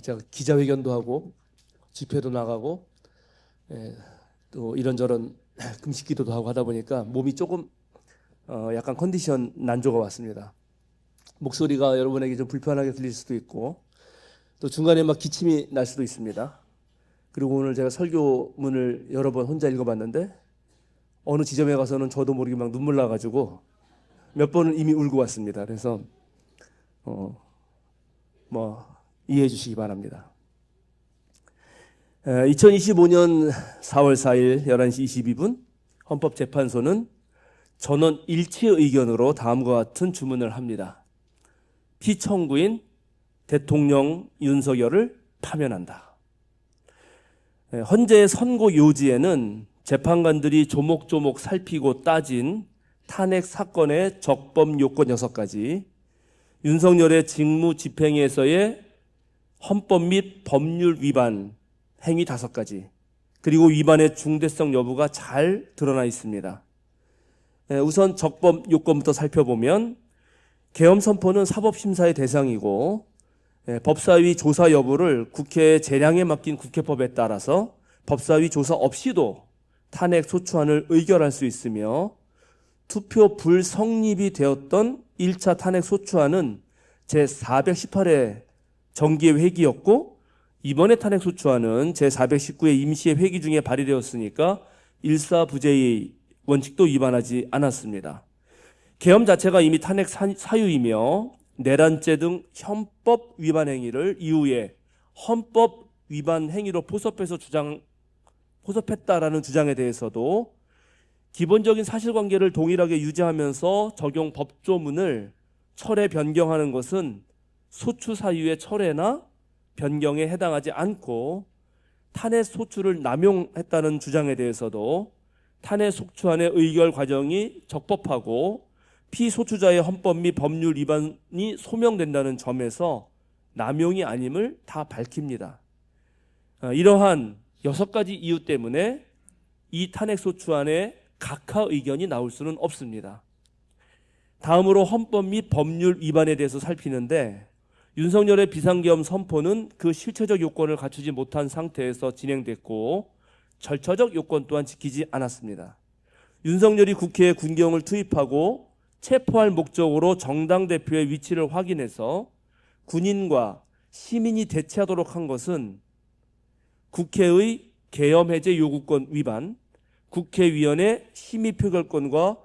제가 기자회견도 하고 집회도 나가고 또 이런저런 금식기도도 하고 하다 보니까 몸이 조금 약간 컨디션 난조가 왔습니다. 목소리가 여러분에게 좀 불편하게 들릴 수도 있고 또 중간에 막 기침이 날 수도 있습니다. 그리고 오늘 제가 설교문을 여러 번 혼자 읽어봤는데 어느 지점에 가서는 저도 모르게 막 눈물 나가지고 몇 번은 이미 울고 왔습니다. 그래서 이해해 주시기 바랍니다. 2025년 4월 4일 11시 22분 헌법재판소는 전원 일치 의견으로 다음과 같은 주문을 합니다. 피청구인 대통령 윤석열을 파면한다. 헌재 선고 요지에는 재판관들이 조목조목 살피고 따진 탄핵 사건의 적법 요건 6가지, 윤석열의 직무 집행에서의 헌법 및 법률 위반 행위 5가지, 그리고 위반의 중대성 여부가 잘 드러나 있습니다. 우선 적법 요건부터 살펴보면 계엄 선포는 사법심사의 대상이고 법사위 조사 여부를 국회의 재량에 맡긴 국회법에 따라서 법사위 조사 없이도 탄핵 소추안을 의결할 수 있으며 투표 불성립이 되었던 1차 탄핵 소추안은 제418회 정기의 회기였고 이번에 탄핵 소추안은 제419회 임시의 회기 중에 발의되었으니까 일사부재의 원칙도 위반하지 않았습니다. 계엄 자체가 이미 탄핵 사유이며 내란죄 등 헌법 위반 행위를 이후에 헌법 위반 행위로 포섭했다라는 주장에 대해서도 기본적인 사실관계를 동일하게 유지하면서 적용 법조문을 철회 변경하는 것은 소추 사유의 철회나 변경에 해당하지 않고 탄핵 소추를 남용했다는 주장에 대해서도 탄핵 소추안의 의결 과정이 적법하고 피소추자의 헌법 및 법률 위반이 소명된다는 점에서 남용이 아님을 다 밝힙니다. 이러한 6가지 이유 때문에 이 탄핵 소추안에 각하 의견이 나올 수는 없습니다. 다음으로 헌법 및 법률 위반에 대해서 살피는데 윤석열의 비상계엄 선포는 그 실체적 요건을 갖추지 못한 상태에서 진행됐고 절차적 요건 또한 지키지 않았습니다. 윤석열이 국회에 군경을 투입하고 체포할 목적으로 정당 대표의 위치를 확인해서 군인과 시민이 대치하도록 한 것은 국회의 계엄 해제 요구권 위반, 국회의원의 심의 표결권과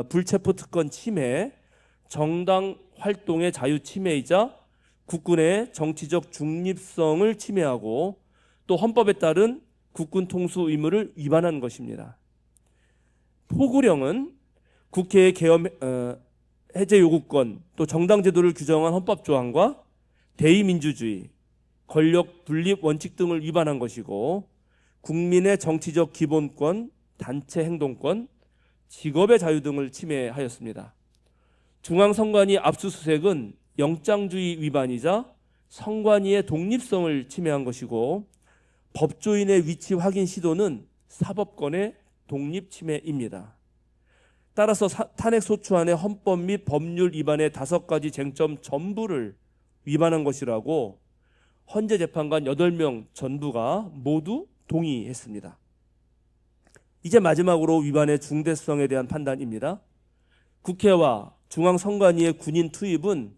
불체포 특권 침해, 정당 활동의 자유 침해이자 국군의 정치적 중립성을 침해하고 또 헌법에 따른 국군 통수 의무를 위반한 것입니다. 포구령은 국회의 계엄 해제 요구권 또 정당 제도를 규정한 헌법 조항과 대의민주주의, 권력 분립 원칙 등을 위반한 것이고 국민의 정치적 기본권, 단체 행동권, 직업의 자유 등을 침해하였습니다. 중앙선관위 압수수색은 영장주의 위반이자 선관위의 독립성을 침해한 것이고 법조인의 위치 확인 시도는 사법권의 독립 침해입니다. 따라서 탄핵 소추안의 헌법 및 법률 위반의 5가지 쟁점 전부를 위반한 것이라고 헌재 재판관 8명 전부가 모두 동의했습니다. 이제 마지막으로 위반의 중대성에 대한 판단입니다. 국회와 중앙선관위의 군인 투입은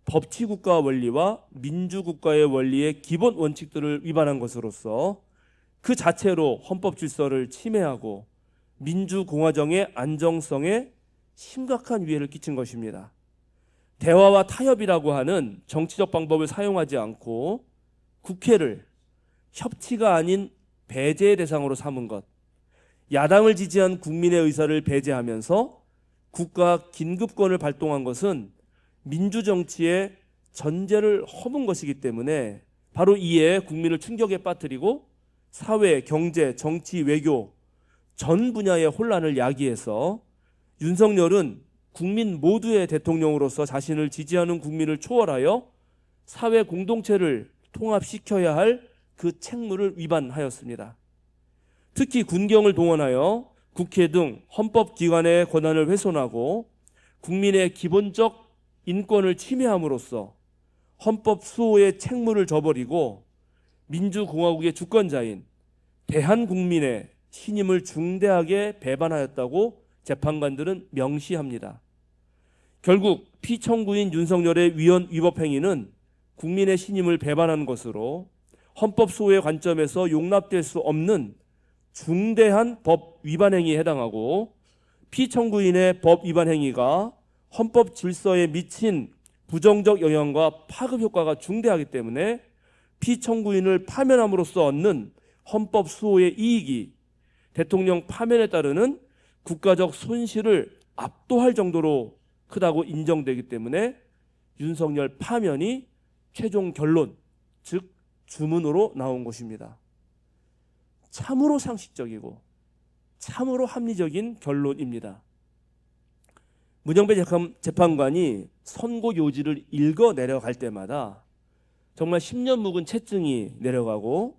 법치국가 원리와 민주국가의 원리의 기본 원칙들을 위반한 것으로서 그 자체로 헌법 질서를 침해하고 민주공화정의 안정성에 심각한 위해를 끼친 것입니다. 대화와 타협이라고 하는 정치적 방법을 사용하지 않고 국회를 협치가 아닌 배제의 대상으로 삼은 것, 야당을 지지한 국민의 의사를 배제하면서 국가 긴급권을 발동한 것은 민주정치의 전제를 허문 것이기 때문에 바로 이에 국민을 충격에 빠뜨리고 사회, 경제, 정치, 외교 전 분야의 혼란을 야기해서 윤석열은 국민 모두의 대통령으로서 자신을 지지하는 국민을 초월하여 사회 공동체를 통합시켜야 할 그 책무를 위반하였습니다. 특히 군경을 동원하여 국회 등 헌법기관의 권한을 훼손하고 국민의 기본적 인권을 침해함으로써 헌법 수호의 책무를 저버리고 민주공화국의 주권자인 대한국민의 신임을 중대하게 배반하였다고 재판관들은 명시합니다. 결국 피청구인 윤석열의 위헌 위법 행위는 국민의 신임을 배반한 것으로 헌법 수호의 관점에서 용납될 수 없는 중대한 법 위반 행위에 해당하고, 피청구인의 법 위반 행위가 헌법 질서에 미친 부정적 영향과 파급 효과가 중대하기 때문에 피청구인을 파면함으로써 얻는 헌법 수호의 이익이 대통령 파면에 따르는 국가적 손실을 압도할 정도로 크다고 인정되기 때문에 윤석열 파면이 최종 결론, 즉 주문으로 나온 것입니다. 참으로 상식적이고 참으로 합리적인 결론입니다. 문영배 재판관이 선고 요지를 읽어 내려갈 때마다 정말 10년 묵은 채증이 내려가고,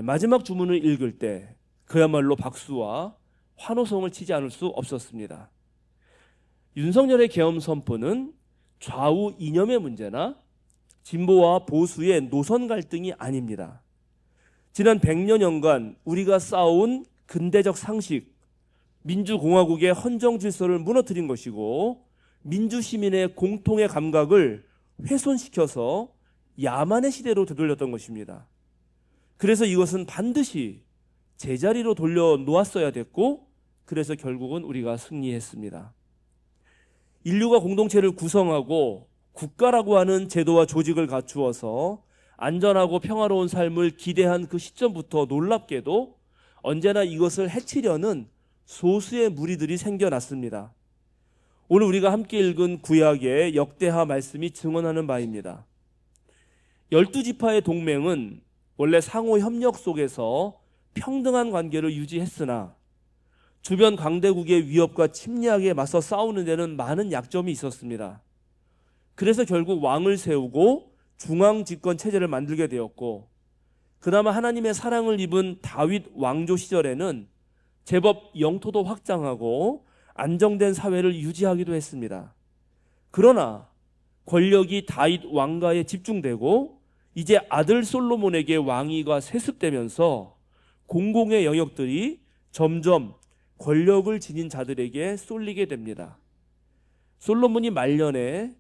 마지막 주문을 읽을 때 그야말로 박수와 환호성을 치지 않을 수 없었습니다. 윤석열의 계엄 선포는 좌우 이념의 문제나 진보와 보수의 노선 갈등이 아닙니다. 지난 100여년간 우리가 쌓아온 근대적 상식, 민주공화국의 헌정 질서를 무너뜨린 것이고, 민주시민의 공통의 감각을 훼손시켜서 야만의 시대로 되돌렸던 것입니다. 그래서 이것은 반드시 제자리로 돌려놓았어야 됐고, 그래서 결국은 우리가 승리했습니다. 인류가 공동체를 구성하고 국가라고 하는 제도와 조직을 갖추어서 안전하고 평화로운 삶을 기대한 그 시점부터 놀랍게도 언제나 이것을 해치려는 소수의 무리들이 생겨났습니다. 오늘 우리가 함께 읽은 구약의 역대하 말씀이 증언하는 바입니다. 12지파의 동맹은 원래 상호 협력 속에서 평등한 관계를 유지했으나 주변 강대국의 위협과 침략에 맞서 싸우는 데는 많은 약점이 있었습니다. 그래서 결국 왕을 세우고 중앙집권 체제를 만들게 되었고, 그나마 하나님의 사랑을 입은 다윗 왕조 시절에는 제법 영토도 확장하고 안정된 사회를 유지하기도 했습니다. 그러나 권력이 다윗 왕가에 집중되고 이제 아들 솔로몬에게 왕위가 세습되면서 공공의 영역들이 점점 권력을 지닌 자들에게 쏠리게 됩니다. 솔로몬이 말년에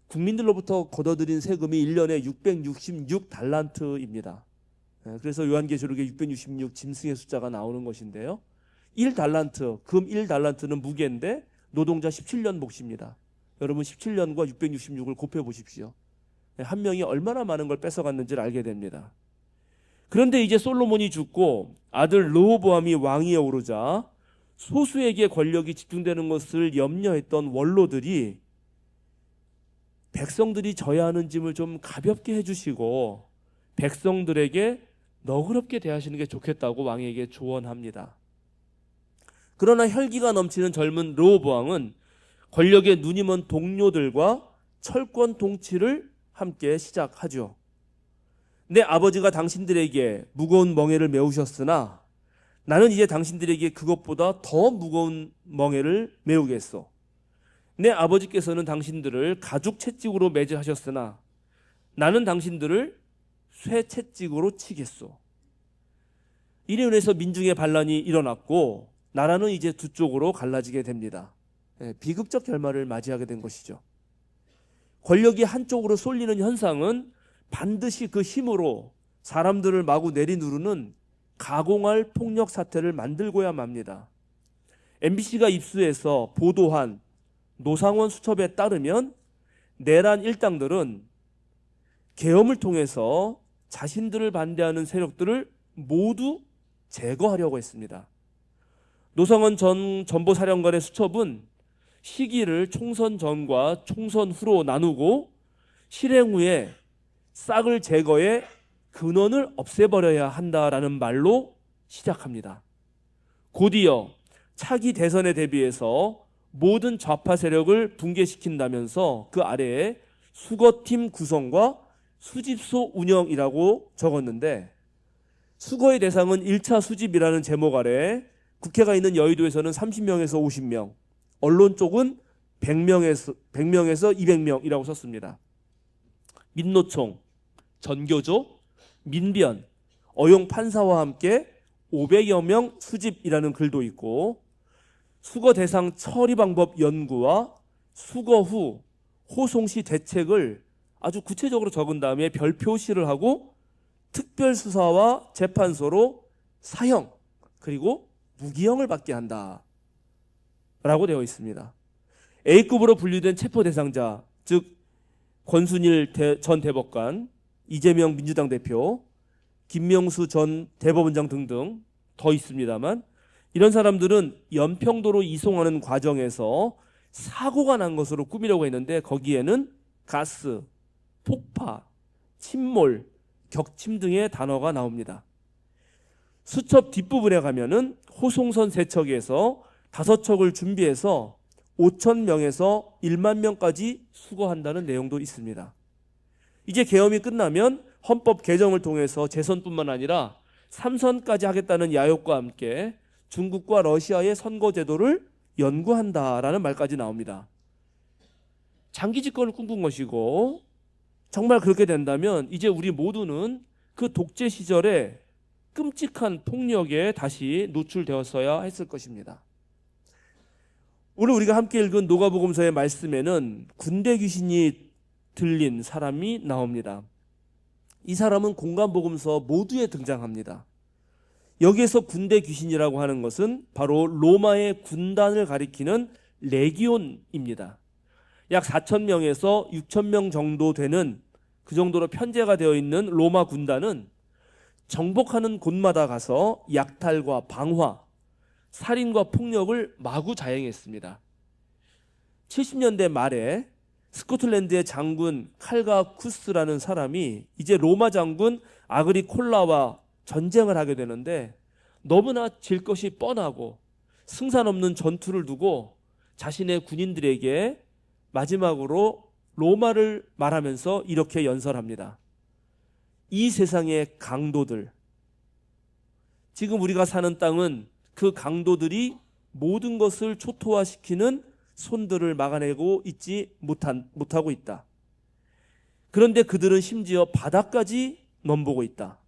국민들로부터 걷어들인 세금이 1년에 666달란트입니다. 그래서 요한계시록에 666 짐승의 숫자가 나오는 것인데요. 1달란트, 금 1달란트는 무게인데 노동자 17년 몫입니다. 여러분 17년과 666을 곱해 보십시오. 한 명이 얼마나 많은 걸 뺏어갔는지를 알게 됩니다. 그런데 이제 솔로몬이 죽고 아들 르호보암이 왕위에 오르자 소수에게 권력이 집중되는 것을 염려했던 원로들이 백성들이 져야 하는 짐을 좀 가볍게 해주시고 백성들에게 너그럽게 대하시는 게 좋겠다고 왕에게 조언합니다. 그러나 혈기가 넘치는 젊은 르호보암은 권력에 눈이 먼 동료들과 철권 통치를 함께 시작하죠. 내 아버지가 당신들에게 무거운 멍에를 메우셨으나 나는 이제 당신들에게 그것보다 더 무거운 멍에를 메우겠소. 내 아버지께서는 당신들을 가죽 채찍으로 매질하셨으나 나는 당신들을 쇠 채찍으로 치겠소. 이로 인해서 민중의 반란이 일어났고 나라는 이제 두 쪽으로 갈라지게 됩니다. 비극적 결말을 맞이하게 된 것이죠. 권력이 한쪽으로 쏠리는 현상은 반드시 그 힘으로 사람들을 마구 내리누르는 가공할 폭력 사태를 만들고야 맙니다. MBC가 입수해서 보도한 노상원 수첩에 따르면 내란 일당들은 계엄을 통해서 자신들을 반대하는 세력들을 모두 제거하려고 했습니다. 노상원 전 전보사령관의 수첩은 시기를 총선 전과 총선 후로 나누고 실행 후에 싹을 제거해 근원을 없애버려야 한다라는 말로 시작합니다. 곧이어 차기 대선에 대비해서 모든 좌파 세력을 붕괴시킨다면서 그 아래에 수거팀 구성과 수집소 운영이라고 적었는데, 수거의 대상은 1차 수집이라는 제목 아래 국회가 있는 여의도에서는 30명에서 50명, 언론 쪽은 100명에서 200명이라고 썼습니다. 민노총, 전교조, 민변, 어용 판사와 함께 500여 명 수집이라는 글도 있고, 수거 대상 처리 방법 연구와 수거 후 호송 시 대책을 아주 구체적으로 적은 다음에 별표시를 하고 특별수사와 재판소로 사형 그리고 무기형을 받게 한다 라고 되어 있습니다. A급으로 분류된 체포 대상자, 즉 권순일 전 대법관, 이재명 민주당 대표, 김명수 전 대법원장 등등 더 있습니다만, 이런 사람들은 연평도로 이송하는 과정에서 사고가 난 것으로 꾸미려고 했는데, 거기에는 가스, 폭파, 침몰, 격침 등의 단어가 나옵니다. 수첩 뒷부분에 가면은 호송선 세척에서 5척을 준비해서 5,000명에서 1만 명까지 수거한다는 내용도 있습니다. 이제 계엄이 끝나면 헌법 개정을 통해서 재선뿐만 아니라 3선까지 하겠다는 야욕과 함께 중국과 러시아의 선거 제도를 연구한다라는 말까지 나옵니다. 장기 집권을 꿈꾼 것이고, 정말 그렇게 된다면 이제 우리 모두는 그 독재 시절에 끔찍한 폭력에 다시 노출되었어야 했을 것입니다. 오늘 우리가 함께 읽은 누가복음서의 말씀에는 군대 귀신이 들린 사람이 나옵니다. 이 사람은 공간복음서 모두에 등장합니다. 여기에서 군대 귀신이라고 하는 것은 바로 로마의 군단을 가리키는 레기온입니다. 약 4,000명에서 6,000명 정도 되는, 그 정도로 편제가 되어 있는 로마 군단은 정복하는 곳마다 가서 약탈과 방화, 살인과 폭력을 마구 자행했습니다. 70년대 말에 스코틀랜드의 장군 칼가 쿠스라는 사람이 이제 로마 장군 아그리콜라와 전쟁을 하게 되는데, 너무나 질 것이 뻔하고 승산 없는 전투를 두고 자신의 군인들에게 마지막으로 로마를 말하면서 이렇게 연설합니다. 이 세상의 강도들, 지금 우리가 사는 땅은 그 강도들이 모든 것을 초토화시키는 손들을 막아내고 있지 못하고 있다. 그런데 그들은 심지어 바다까지 넘보고 있다.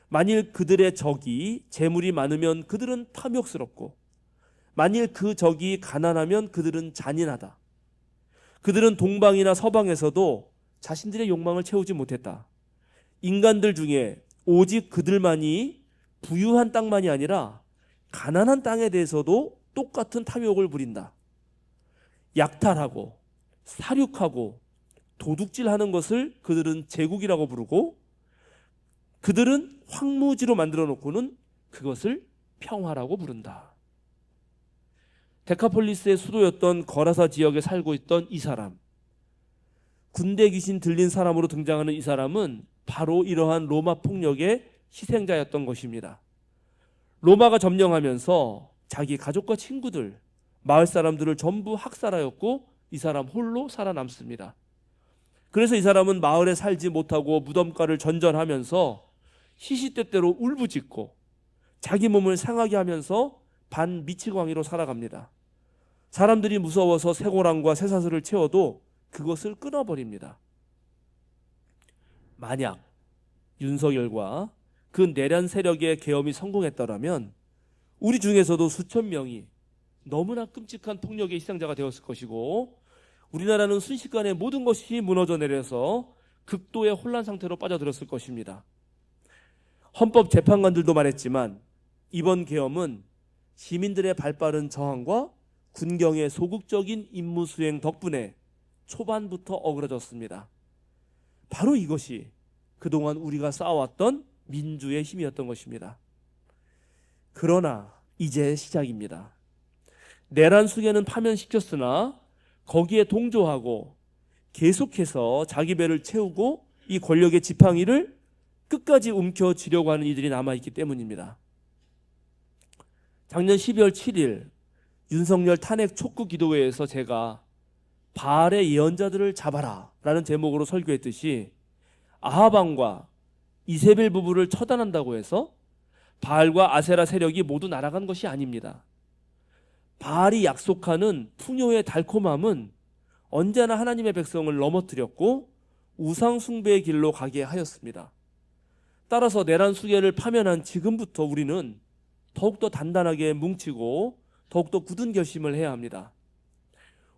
만일 그들의 적이 재물이 많으면 그들은 탐욕스럽고, 만일 그 적이 가난하면 그들은 잔인하다. 그들은 동방이나 서방에서도 자신들의 욕망을 채우지 못했다. 인간들 중에 오직 그들만이 부유한 땅만이 아니라 가난한 땅에 대해서도 똑같은 탐욕을 부린다. 약탈하고 살육하고 도둑질하는 것을 그들은 제국이라고 부르고, 그들은 황무지로 만들어 놓고는 그것을 평화라고 부른다. 데카폴리스의 수도였던 거라사 지역에 살고 있던 이 사람, 군대 귀신 들린 사람으로 등장하는 이 사람은 바로 이러한 로마 폭력의 희생자였던 것입니다. 로마가 점령하면서 자기 가족과 친구들, 마을 사람들을 전부 학살하였고, 이 사람 홀로 살아남습니다. 그래서 이 사람은 마을에 살지 못하고 무덤가를 전전하면서 시시때때로 울부짖고 자기 몸을 상하게 하면서 반미치광이로 살아갑니다. 사람들이 무서워서 쇠고랑과 쇠사슬을 채워도 그것을 끊어버립니다. 만약 윤석열과 그 내란 세력의 계엄이 성공했더라면 우리 중에서도 수천 명이 너무나 끔찍한 폭력의 희생자가 되었을 것이고, 우리나라는 순식간에 모든 것이 무너져 내려서 극도의 혼란 상태로 빠져들었을 것입니다. 헌법재판관들도 말했지만 이번 계엄은 시민들의 발빠른 저항과 군경의 소극적인 임무 수행 덕분에 초반부터 어그러졌습니다. 바로 이것이 그동안 우리가 쌓아왔던 민주의 힘이었던 것입니다. 그러나 이제 시작입니다. 내란 수계는 파면시켰으나 거기에 동조하고 계속해서 자기 배를 채우고 이 권력의 지팡이를 끝까지 움켜쥐려고 하는 이들이 남아있기 때문입니다. 작년 12월 7일 윤석열 탄핵 촉구 기도회에서 제가 바알의 예언자들을 잡아라 라는 제목으로 설교했듯이, 아하방과 이세벨 부부를 처단한다고 해서 바알과 아세라 세력이 모두 날아간 것이 아닙니다. 바알이 약속하는 풍요의 달콤함은 언제나 하나님의 백성을 넘어뜨렸고 우상 숭배의 길로 가게 하였습니다. 따라서 내란 수계를 파면한 지금부터 우리는 더욱더 단단하게 뭉치고 더욱더 굳은 결심을 해야 합니다.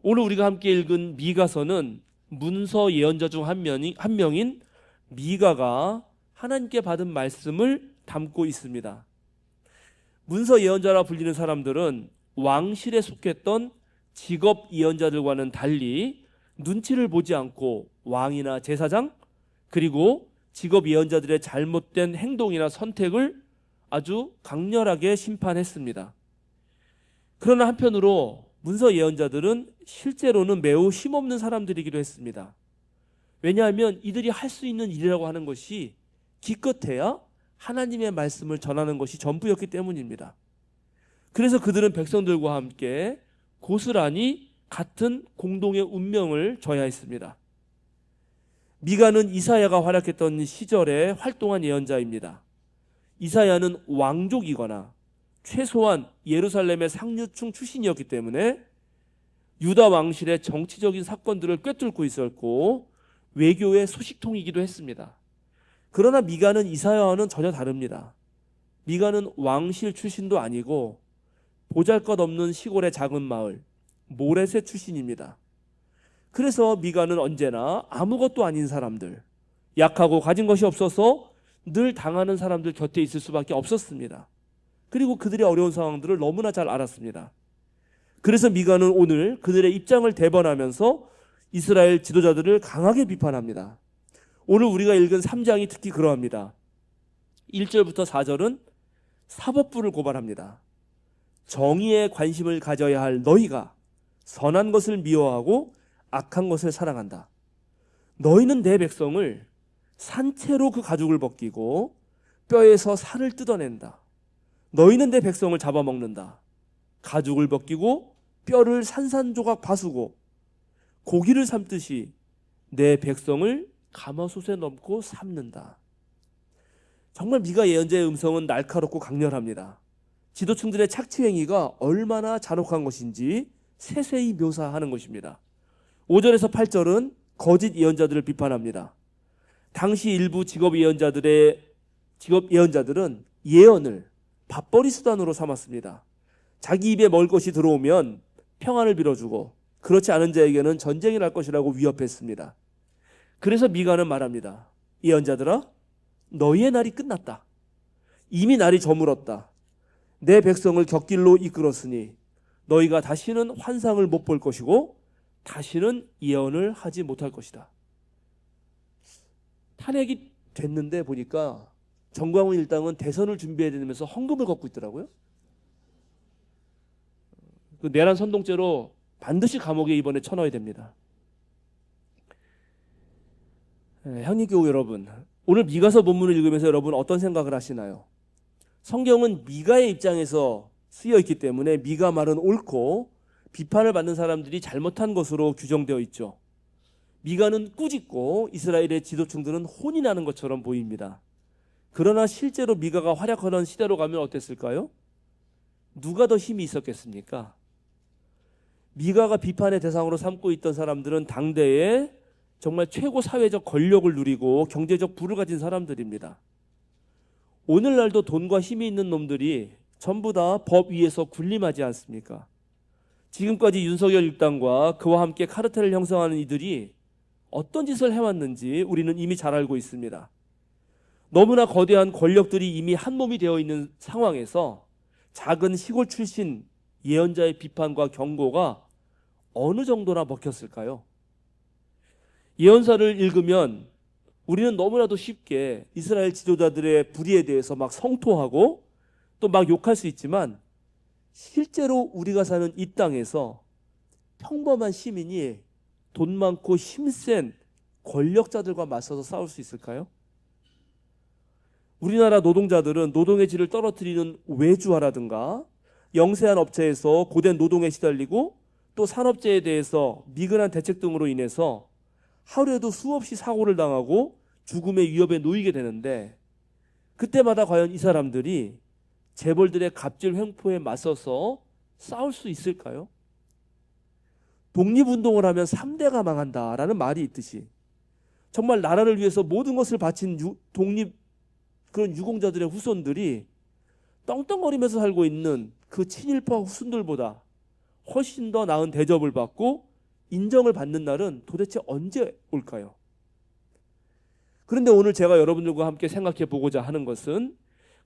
오늘 우리가 함께 읽은 미가서는 문서 예언자 중 한 명인 미가가 하나님께 받은 말씀을 담고 있습니다. 문서 예언자라 불리는 사람들은 왕실에 속했던 직업 예언자들과는 달리 눈치를 보지 않고 왕이나 제사장 그리고 직업 예언자들의 잘못된 행동이나 선택을 아주 강렬하게 심판했습니다. 그러나 한편으로 문서 예언자들은 실제로는 매우 힘없는 사람들이기도 했습니다. 왜냐하면 이들이 할 수 있는 일이라고 하는 것이 기껏해야 하나님의 말씀을 전하는 것이 전부였기 때문입니다. 그래서 그들은 백성들과 함께 고스란히 같은 공동의 운명을 져야 했습니다. 미가는 이사야가 활약했던 시절에 활동한 예언자입니다. 이사야는 왕족이거나 최소한 예루살렘의 상류층 출신이었기 때문에 유다 왕실의 정치적인 사건들을 꿰뚫고 있었고 외교의 소식통이기도 했습니다. 그러나 미가는 이사야와는 전혀 다릅니다. 미가는 왕실 출신도 아니고 보잘것없는 시골의 작은 마을 모레셋 출신입니다. 그래서 미가는 언제나 아무것도 아닌 사람들, 약하고 가진 것이 없어서 늘 당하는 사람들 곁에 있을 수밖에 없었습니다. 그리고 그들의 어려운 상황들을 너무나 잘 알았습니다. 그래서 미가는 오늘 그들의 입장을 대변하면서 이스라엘 지도자들을 강하게 비판합니다. 오늘 우리가 읽은 3장이 특히 그러합니다. 1절부터 4절은 사법부를 고발합니다. 정의에 관심을 가져야 할 너희가 선한 것을 미워하고 악한 것을 사랑한다. 너희는 내 백성을 산채로 그 가죽을 벗기고 뼈에서 살을 뜯어낸다. 너희는 내 백성을 잡아먹는다. 가죽을 벗기고 뼈를 산산조각 바수고 고기를 삶듯이 내 백성을 가마솥에 넣고 삶는다. 정말 미가 예언자의 음성은 날카롭고 강렬합니다. 지도층들의 착취행위가 얼마나 잔혹한 것인지 세세히 묘사하는 것입니다. 5절에서 8절은 거짓 예언자들을 비판합니다. 당시 일부 직업 예언자들은 예언을 밥벌이 수단으로 삼았습니다. 자기 입에 먹을 것이 들어오면 평안을 빌어주고 그렇지 않은 자에게는 전쟁이 날 것이라고 위협했습니다. 그래서 미가는 말합니다. 예언자들아, 너희의 날이 끝났다. 이미 날이 저물었다. 내 백성을 격길로 이끌었으니 너희가 다시는 환상을 못 볼 것이고 다시는 예언을 하지 못할 것이다. 탄핵이 됐는데 보니까 정광훈 일당은 대선을 준비해야 되면서 헌금을 걷고 있더라고요. 그 내란 선동죄로 반드시 감옥에 이번에 쳐넣어야 됩니다. 향리교우 여러분, 오늘 미가서 본문을 읽으면서 여러분 어떤 생각을 하시나요? 성경은 미가의 입장에서 쓰여 있기 때문에 미가 말은 옳고 비판을 받는 사람들이 잘못한 것으로 규정되어 있죠. 미가는 꾸짖고 이스라엘의 지도층들은 혼이 나는 것처럼 보입니다. 그러나 실제로 미가가 활약하던 시대로 가면 어땠을까요? 누가 더 힘이 있었겠습니까? 미가가 비판의 대상으로 삼고 있던 사람들은 당대에 정말 최고 사회적 권력을 누리고 경제적 부를 가진 사람들입니다. 오늘날도 돈과 힘이 있는 놈들이 전부 다 법 위에서 군림하지 않습니까? 지금까지 윤석열 일당과 그와 함께 카르텔을 형성하는 이들이 어떤 짓을 해왔는지 우리는 이미 잘 알고 있습니다. 너무나 거대한 권력들이 이미 한 몸이 되어 있는 상황에서 작은 시골 출신 예언자의 비판과 경고가 어느 정도나 먹혔을까요? 예언사를 읽으면 우리는 너무나도 쉽게 이스라엘 지도자들의 불의에 대해서 막 성토하고 또 막 욕할 수 있지만 실제로 우리가 사는 이 땅에서 평범한 시민이 돈 많고 힘센 권력자들과 맞서서 싸울 수 있을까요? 우리나라 노동자들은 노동의 질을 떨어뜨리는 외주화라든가 영세한 업체에서 고된 노동에 시달리고 또 산업재해에 대해서 미근한 대책 등으로 인해서 하루에도 수없이 사고를 당하고 죽음의 위협에 놓이게 되는데 그때마다 과연 이 사람들이 재벌들의 갑질 횡포에 맞서서 싸울 수 있을까요? 독립운동을 하면 3대가 망한다라는 말이 있듯이 정말 나라를 위해서 모든 것을 바친 독립 그런 유공자들의 후손들이 떵떵거리면서 살고 있는 그 친일파 후손들보다 훨씬 더 나은 대접을 받고 인정을 받는 날은 도대체 언제 올까요? 그런데 오늘 제가 여러분들과 함께 생각해 보고자 하는 것은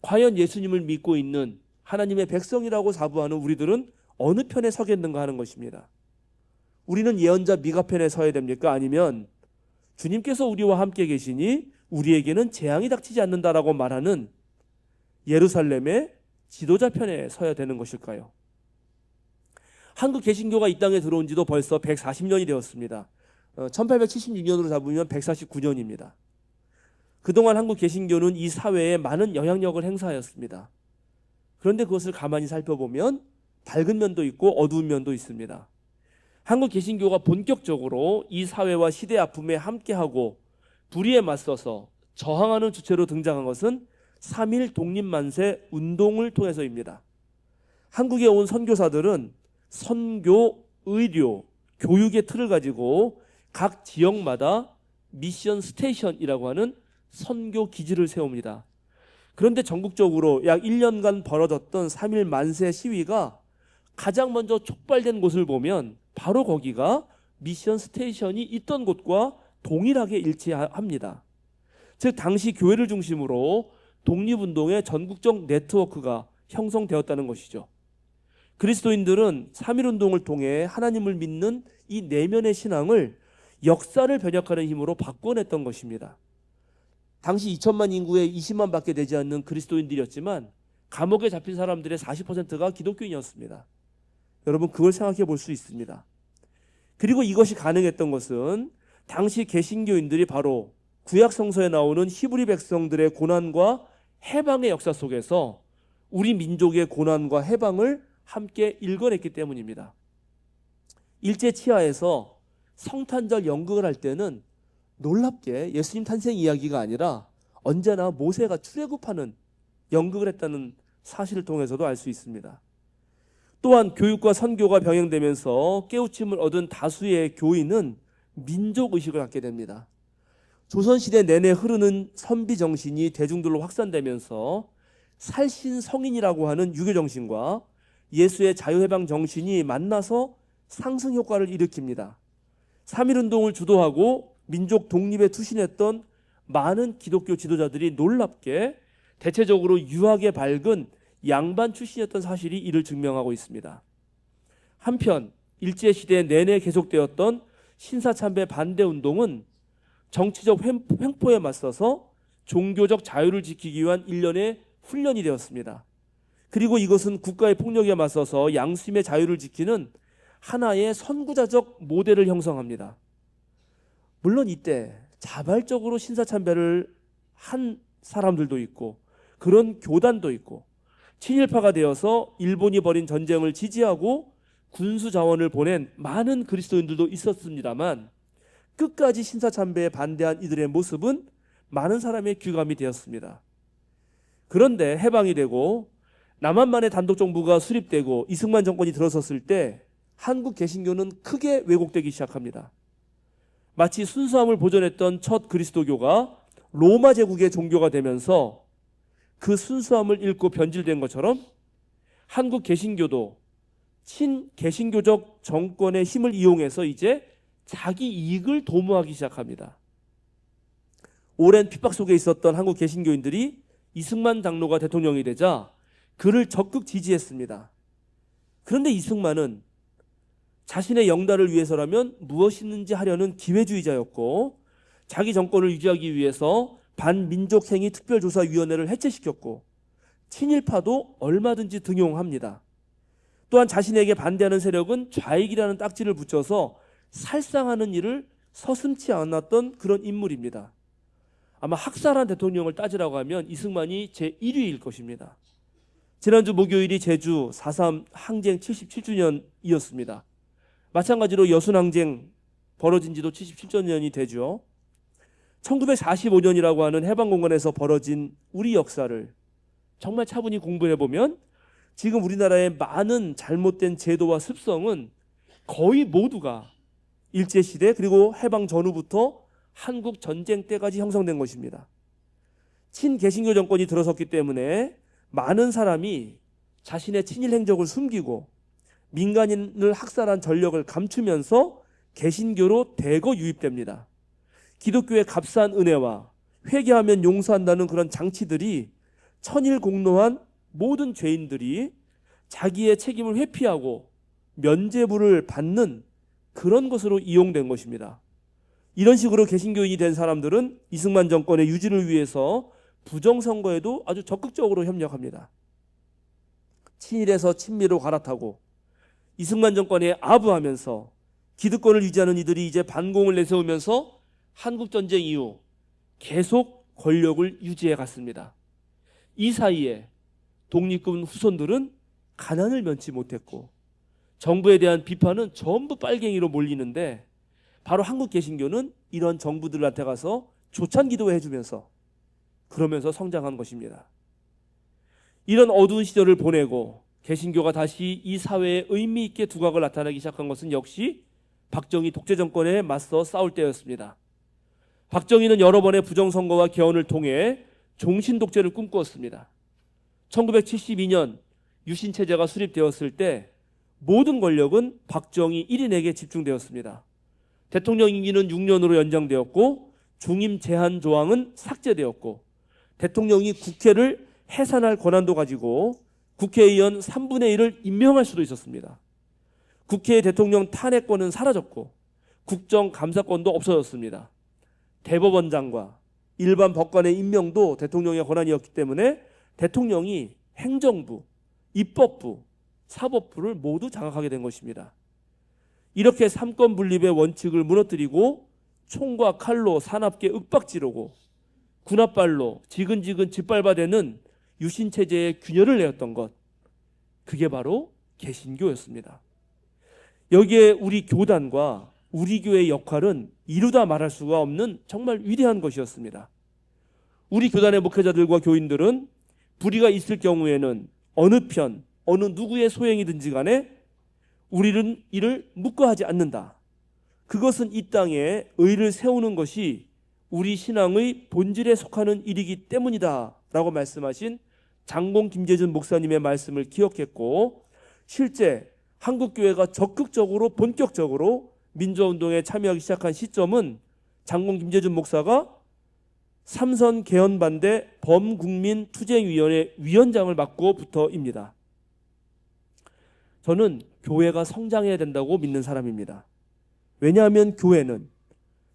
과연 예수님을 믿고 있는 하나님의 백성이라고 자부하는 우리들은 어느 편에 서겠는가 하는 것입니다. 우리는 예언자 미가 편에 서야 됩니까? 아니면 주님께서 우리와 함께 계시니 우리에게는 재앙이 닥치지 않는다라고 말하는 예루살렘의 지도자 편에 서야 되는 것일까요? 한국 개신교가 이 땅에 들어온 지도 벌써 140년이 되었습니다. 1876년으로 잡으면 149년입니다. 그동안 한국 개신교는 이 사회에 많은 영향력을 행사하였습니다. 그런데 그것을 가만히 살펴보면 밝은 면도 있고 어두운 면도 있습니다. 한국 개신교가 본격적으로 이 사회와 시대 아픔에 함께하고 불의에 맞서서 저항하는 주체로 등장한 것은 3.1 독립만세 운동을 통해서입니다. 한국에 온 선교사들은 선교, 의료, 교육의 틀을 가지고 각 지역마다 미션 스테이션이라고 하는 선교 기지를 세웁니다. 그런데 전국적으로 약 1년간 벌어졌던 3.1 만세 시위가 가장 먼저 촉발된 곳을 보면 바로 거기가 미션 스테이션이 있던 곳과 동일하게 일치합니다. 즉 당시 교회를 중심으로 독립운동의 전국적 네트워크가 형성되었다는 것이죠. 그리스도인들은 3.1운동을 통해 하나님을 믿는 이 내면의 신앙을 역사를 변혁하는 힘으로 바꿔냈던 것입니다. 당시 2천만 인구의 20만 밖에 되지 않는 그리스도인들이었지만 감옥에 잡힌 사람들의 40%가 기독교인이었습니다. 여러분 그걸 생각해 볼 수 있습니다. 그리고 이것이 가능했던 것은 당시 개신교인들이 바로 구약 성서에 나오는 히브리 백성들의 고난과 해방의 역사 속에서 우리 민족의 고난과 해방을 함께 읽어냈기 때문입니다. 일제 치하에서 성탄절 연극을 할 때는 놀랍게 예수님 탄생 이야기가 아니라 언제나 모세가 출애굽하는 연극을 했다는 사실을 통해서도 알 수 있습니다. 또한 교육과 선교가 병행되면서 깨우침을 얻은 다수의 교인은 민족의식을 갖게 됩니다. 조선시대 내내 흐르는 선비정신이 대중들로 확산되면서 살신성인이라고 하는 유교정신과 예수의 자유해방 정신이 만나서 상승효과를 일으킵니다. 3.1운동을 주도하고 민족 독립에 투신했던 많은 기독교 지도자들이 놀랍게 대체적으로 유학에 밝은 양반 출신이었던 사실이 이를 증명하고 있습니다. 한편 일제시대 내내 계속되었던 신사참배 반대운동은 정치적 횡포에 맞서서 종교적 자유를 지키기 위한 일련의 훈련이 되었습니다. 그리고 이것은 국가의 폭력에 맞서서 양심의 자유를 지키는 하나의 선구자적 모델을 형성합니다. 물론 이때 자발적으로 신사참배를 한 사람들도 있고 그런 교단도 있고 친일파가 되어서 일본이 벌인 전쟁을 지지하고 군수 자원을 보낸 많은 그리스도인들도 있었습니다만 끝까지 신사참배에 반대한 이들의 모습은 많은 사람의 귀감이 되었습니다. 그런데 해방이 되고 남한만의 단독정부가 수립되고 이승만 정권이 들어섰을 때 한국 개신교는 크게 왜곡되기 시작합니다. 마치 순수함을 보존했던 첫 그리스도교가 로마 제국의 종교가 되면서 그 순수함을 잃고 변질된 것처럼 한국 개신교도 친개신교적 정권의 힘을 이용해서 이제 자기 이익을 도모하기 시작합니다. 오랜 핍박 속에 있었던 한국 개신교인들이 이승만 장로가 대통령이 되자 그를 적극 지지했습니다. 그런데 이승만은 자신의 영달을 위해서라면 무엇이든지 하려는 기회주의자였고 자기 정권을 유지하기 위해서 반민족행위 특별조사위원회를 해체시켰고 친일파도 얼마든지 등용합니다. 또한 자신에게 반대하는 세력은 좌익이라는 딱지를 붙여서 살상하는 일을 서슴지 않았던 그런 인물입니다. 아마 학살한 대통령을 따지라고 하면 이승만이 제1위일 것입니다. 지난주 목요일이 제주 4.3 항쟁 77주년이었습니다. 마찬가지로 여순항쟁 벌어진 지도 77주년이 되죠. 1945년이라고 하는 해방공간에서 벌어진 우리 역사를 정말 차분히 공부해보면 지금 우리나라의 많은 잘못된 제도와 습성은 거의 모두가 일제시대 그리고 해방 전후부터 한국 전쟁 때까지 형성된 것입니다. 친개신교 정권이 들어섰기 때문에 많은 사람이 자신의 친일 행적을 숨기고 민간인을 학살한 전력을 감추면서 개신교로 대거 유입됩니다. 기독교의 값싼 은혜와 회개하면 용서한다는 그런 장치들이 천일 공로한 모든 죄인들이 자기의 책임을 회피하고 면죄부를 받는 그런 것으로 이용된 것입니다. 이런 식으로 개신교인이 된 사람들은 이승만 정권의 유지를 위해서 부정선거에도 아주 적극적으로 협력합니다. 친일에서 친미로 갈아타고 이승만 정권에 아부하면서 기득권을 유지하는 이들이 이제 반공을 내세우면서 한국전쟁 이후 계속 권력을 유지해 갔습니다. 이 사이에 독립군 후손들은 가난을 면치 못했고 정부에 대한 비판은 전부 빨갱이로 몰리는데 바로 한국 개신교는 이런 정부들한테 가서 조찬 기도해 주면서 그러면서 성장한 것입니다. 이런 어두운 시절을 보내고 개신교가 다시 이 사회에 의미 있게 두각을 나타내기 시작한 것은 역시 박정희 독재 정권에 맞서 싸울 때였습니다. 박정희는 여러 번의 부정선거와 개헌을 통해 종신 독재를 꿈꾸었습니다. 1972년 유신체제가 수립되었을 때 모든 권력은 박정희 1인에게 집중되었습니다. 대통령 임기는 6년으로 연장되었고 중임 제한 조항은 삭제되었고 대통령이 국회를 해산할 권한도 가지고 국회의원 3분의 1을 임명할 수도 있었습니다. 국회의 대통령 탄핵권은 사라졌고 국정감사권도 없어졌습니다. 대법원장과 일반 법관의 임명도 대통령의 권한이었기 때문에 대통령이 행정부, 입법부, 사법부를 모두 장악하게 된 것입니다. 이렇게 삼권 분립의 원칙을 무너뜨리고 총과 칼로 사납게 윽박지르고 군합발로 지근지근 짓밟아대는 유신체제의 균열을 내었던 것, 그게 바로 개신교였습니다. 여기에 우리 교단과 우리 교회의 역할은 이루다 말할 수가 없는 정말 위대한 것이었습니다. 우리 교단의 목회자들과 교인들은 불의가 있을 경우에는 어느 편, 어느 누구의 소행이든지 간에 우리는 이를 묵과하지 않는다. 그것은 이 땅에 의를 세우는 것이 우리 신앙의 본질에 속하는 일이기 때문이다 라고 말씀하신 장공 김재준 목사님의 말씀을 기억했고, 실제 한국교회가 적극적으로 본격적으로 민주화운동에 참여하기 시작한 시점은 장공 김재준 목사가 삼선 개헌반대 범국민투쟁위원회 위원장을 맡고부터입니다. 저는 교회가 성장해야 된다고 믿는 사람입니다. 왜냐하면 교회는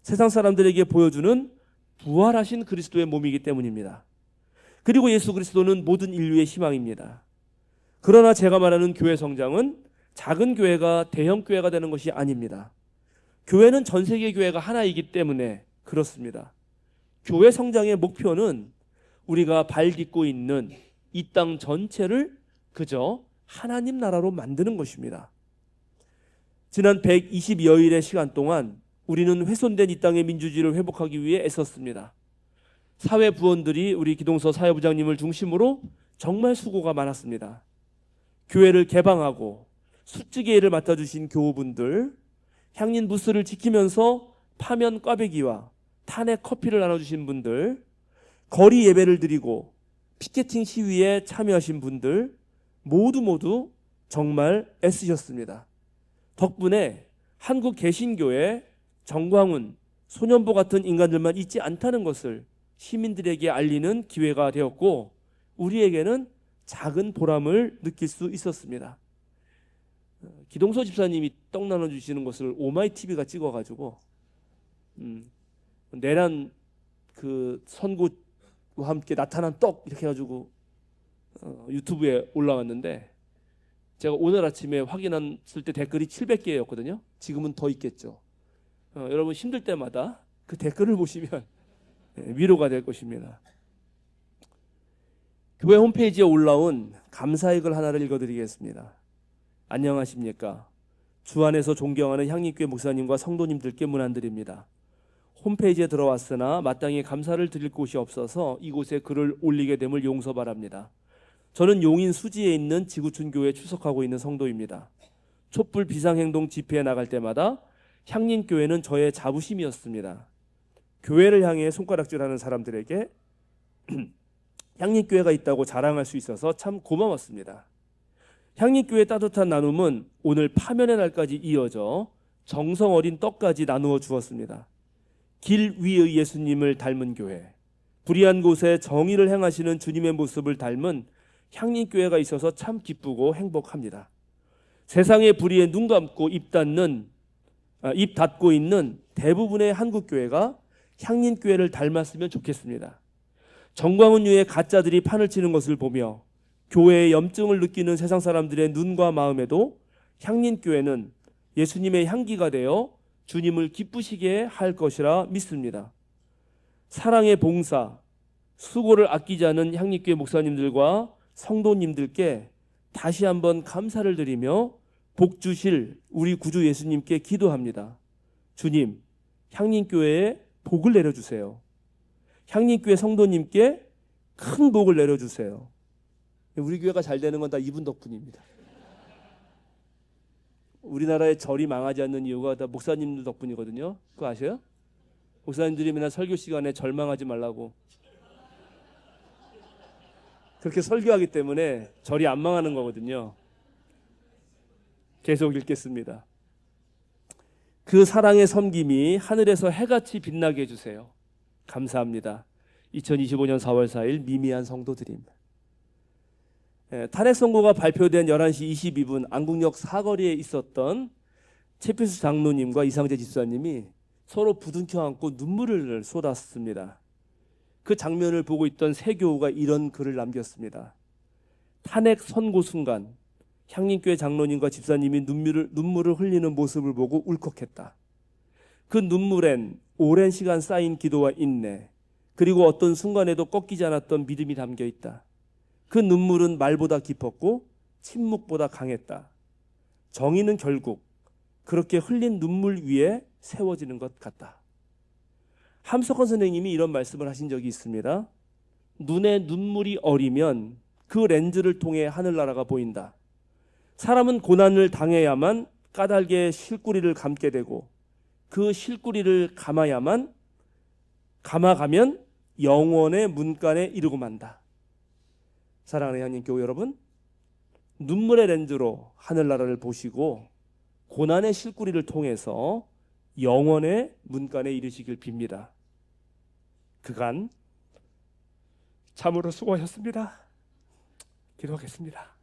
세상 사람들에게 보여주는 부활하신 그리스도의 몸이기 때문입니다. 그리고 예수 그리스도는 모든 인류의 희망입니다. 그러나 제가 말하는 교회 성장은 작은 교회가 대형 교회가 되는 것이 아닙니다. 교회는 전 세계 교회가 하나이기 때문에 그렇습니다. 교회 성장의 목표는 우리가 발 딛고 있는 이 땅 전체를 그저 하나님 나라로 만드는 것입니다. 지난 120여일의 시간 동안 우리는 훼손된 이 땅의 민주주의를 회복하기 위해 애썼습니다. 사회 부원들이 우리 기동서 사회부장님을 중심으로 정말 수고가 많았습니다. 교회를 개방하고 숫지개 일을 맡아주신 교우분들, 향린 부스를 지키면서 파면 꽈배기와 탄핵 커피를 나눠주신 분들, 거리 예배를 드리고 피켓팅 시위에 참여하신 분들 모두 정말 애쓰셨습니다. 덕분에 한국 개신교에 정광훈, 소년보 같은 인간들만 있지 않다는 것을 시민들에게 알리는 기회가 되었고, 우리에게는 작은 보람을 느낄 수 있었습니다. 기동서 집사님이 떡 나눠주시는 것을 오마이TV가 찍어가지고 내란 그 선고와 함께 나타난 떡 이렇게 해가지고 유튜브에 올라왔는데, 제가 오늘 아침에 확인했을 때 댓글이 700개였거든요. 지금은 더 있겠죠. 여러분 힘들 때마다 그 댓글을 보시면 위로가 될 것입니다. 교회 홈페이지에 올라온 감사익을 하나를 읽어드리겠습니다. 안녕하십니까. 주 안에서 존경하는 향림교회 목사님과 성도님들께 문안드립니다. 홈페이지에 들어왔으나 마땅히 감사를 드릴 곳이 없어서 이곳에 글을 올리게 됨을 용서 바랍니다. 저는 용인 수지에 있는 지구촌교회에 출석하고 있는 성도입니다. 촛불 비상행동 집회에 나갈 때마다 향림교회는 저의 자부심이었습니다. 교회를 향해 손가락질하는 사람들에게 향림교회가 있다고 자랑할 수 있어서 참 고마웠습니다. 향림교회의 따뜻한 나눔은 오늘 파면의 날까지 이어져 정성 어린 떡까지 나누어 주었습니다. 길 위의 예수님을 닮은 교회, 불의한 곳에 정의를 행하시는 주님의 모습을 닮은 향림교회가 있어서 참 기쁘고 행복합니다. 세상의 불의에 눈 감고 입 닫고 있는 대부분의 한국교회가 향림교회를 닮았으면 좋겠습니다. 정광훈류의 가짜들이 판을 치는 것을 보며 교회의 염증을 느끼는 세상 사람들의 눈과 마음에도 향림교회는 예수님의 향기가 되어 주님을 기쁘시게 할 것이라 믿습니다. 사랑의 봉사, 수고를 아끼지 않은 향림교회 목사님들과 성도님들께 다시 한번 감사를 드리며 복 주실 우리 구주 예수님께 기도합니다. 주님, 향림교회에 복을 내려주세요. 향림교회 성도님께 큰 복을 내려주세요. 우리 교회가 잘 되는 건 다 이분 덕분입니다. 우리나라의 절이 망하지 않는 이유가 다 목사님들 덕분이거든요. 그거 아세요? 목사님들이 맨날 설교 시간에 절망하지 말라고 그렇게 설교하기 때문에 절이 안 망하는 거거든요. 계속 읽겠습니다. 그 사랑의 섬김이 하늘에서 해같이 빛나게 해주세요. 감사합니다. 2025년 4월 4일 미미한 성도드림. 탄핵 선고가 발표된 11시 22분 안국역 사거리에 있었던 최필수 장로님과 이상재 집사님이 서로 부둥켜 안고 눈물을 쏟았습니다. 그 장면을 보고 있던 세교우가 이런 글을 남겼습니다. 탄핵 선고 순간 향림교회 장로님과 집사님이 눈물을 흘리는 모습을 보고 울컥했다. 그 눈물엔 오랜 시간 쌓인 기도와 인내, 그리고 어떤 순간에도 꺾이지 않았던 믿음이 담겨 있다. 그 눈물은 말보다 깊었고 침묵보다 강했다. 정의는 결국 그렇게 흘린 눈물 위에 세워지는 것 같다. 함석헌 선생님이 이런 말씀을 하신 적이 있습니다. 눈에 눈물이 어리면 그 렌즈를 통해 하늘나라가 보인다. 사람은 고난을 당해야만 까닭에 실구리를 감게 되고 그 실구리를 감아가면 영원의 문간에 이르고 만다. 사랑하는 향림교회 여러분, 눈물의 렌즈로 하늘나라를 보시고 고난의 실구리를 통해서 영원의 문간에 이르시길 빕니다. 그간 참으로 수고하셨습니다. 기도하겠습니다.